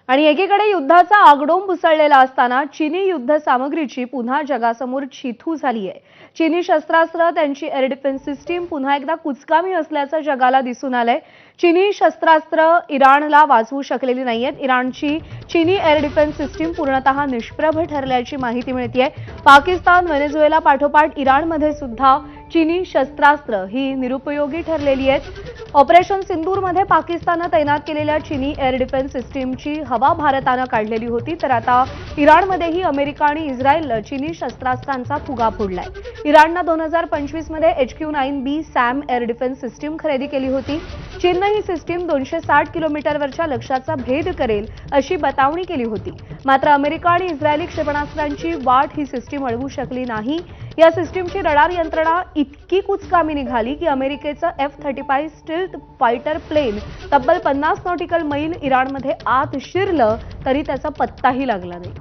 आणि एकीकडे युद्धाचा आगडोंब उसळलेला असताना चीनी युद्ध सामग्रीची पुन्हा जगासमोर चिथू झाली आहे। चीनी शस्त्रास्त्र त्यांची एअर डिफेन्स सिस्टीम पुन्हा एकदा कुचकामी असल्याचं जगाला दिसून आलंय। चीनी शस्त्रास्त्र इराणला वाचवू शकलेली नाहीयेत। इराणची चीनी एअर डिफेन्स सिस्टीम पूर्णतः निष्प्रभ ठरल्याची माहिती मिळतेय। पाकिस्तान, व्हेनेझुएला पाठोपाठ इराणमध्ये सुद्धा चीनी शस्त्रास्त्र ही निरुपयोगी ठरलेली आहेत। ऑपरेशन सिंदूरमध्ये पाकिस्तानने तैनात केलेल्या चीनी एअर डिफेन्स सिस्टीमची हवा भारताने काढलेली होती, तर आता इराणमध्येही अमेरिका आणि इस्रायल चीनी शस्त्रास्त्रांचा फुगा फोडलाय। इराणने 2025 मध्ये HQ-9B Sam air defence system खरेदी केली होती। चीनने ही सिस्टीम 260 किलोमीटरवरच्या लक्ष्याचा भेद करेल अशी बतावणी केली होती। मात्र अमेरिका आणि इस्रायली क्षेपणास्त्रांची वाट ही सिस्टीम अडवू शकली नाही। या सिस्टीमची रडार यंत्रणा इतकी कुचकामी निघाली की अमेरिकेचं F-35 स्टिल्थ फायटर प्लेन तब्बल 50 नॉटिकल मैल इराणमध्ये आत शिरलं तरी त्याचा पत्ताही लागला नाही।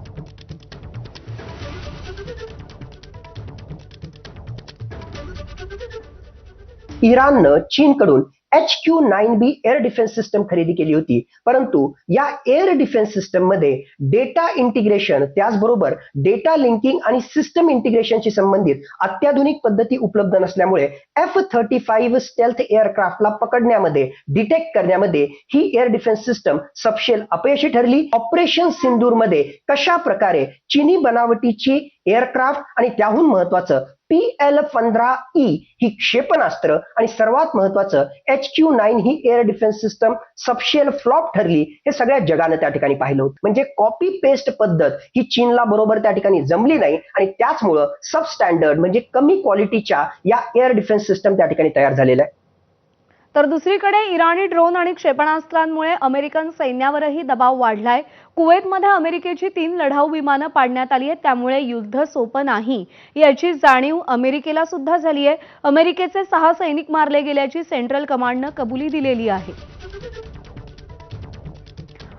इराणनं चीनकडून HQ-9B एअर डिफेन्स सिस्टम खरेदी केली होती, परंतु या एअर डिफेन्स सिस्टम मध्ये डेटा इंटिग्रेशन, त्याचबरोबर डेटा लिंकिंग आणि सिस्टम इंटिग्रेशनशी संबंधित अत्याधुनिक पद्धती उपलब्ध नसल्यामुळे F-35 स्टेल्थ एअरक्राफ्टला पकडण्यामध्ये, डिटेक्ट करण्यामध्ये ही एअर डिफेन्स सिस्टम सपशेल अपयशी ठरली। ऑपरेशन सिंदूरमध्ये कशा प्रकारे चीनी बनावटीची एअरक्राफ्ट आणि त्याहून महत्त्वाचं PL-15E ही क्षेपणास्त्र आणि सर्वात महत्त्वाचं HQ-9 ही एअर डिफेन्स सिस्टम सपशेल फ्लॉप ठरली, हे सगळ्या जगाने त्या ठिकाणी पाहिलं होतं। म्हणजे कॉपी पेस्ट पद्धत ही चीनला बरोबर त्या ठिकाणी जमली नाही आणि त्याचमुळे सब स्टँडर्ड म्हणजे कमी क्वालिटीच्या या एअर डिफेन्स सिस्टम त्या ठिकाणी तयार झालेल्या आहे। तर दुसरीकडे इराणी ड्रोन आणि क्षेपणास्त्रांमुळे अमेरिकन सैन्यावरही दबाव वाढलाय। कुवेतमध्ये अमेरिकेची 3 लढाऊ विमानं पाडण्यात आली आहेत, त्यामुळे युद्ध सोपं नाही याची जाणीव अमेरिकेला सुद्धा झाली आहे। अमेरिकेचे 6 सैनिक मारले गेल्याची सेंट्रल कमांडनं कबुली दिलेली आहे।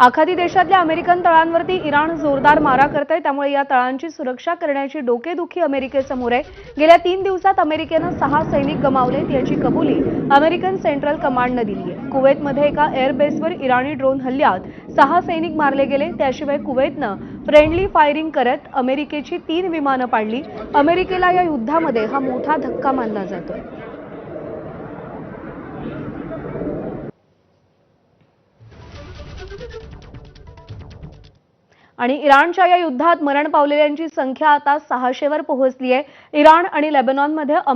आखाती देशातल्या अमेरिकन तळांवरती इराण जोरदार मारा करतंय, त्यामुळे या तळांची सुरक्षा करण्याची डोकेदुखी अमेरिकेसमोर आहे। गेल्या 3 दिवसात अमेरिकेनं 6 सैनिक गमावलेत याची कबुली अमेरिकन सेंट्रल कमांडनं दिली आहे। कुवेतमध्ये एका एअरबेसवर इराणी ड्रोन हल्ल्यात 6 सैनिक मारले गेले। त्याशिवाय कुवेतनं फ्रेंडली फायरिंग करत अमेरिकेची 3 विमानं पाडली। अमेरिकेला या युद्धामध्ये हा मोठा धक्का मानला जातोय। आणि इराणच्या या युद्धात मरण पावलेल्यांची संख्या आता 600 वर पोहोचली आहे। इराण आणि लेबनॉनमध्ये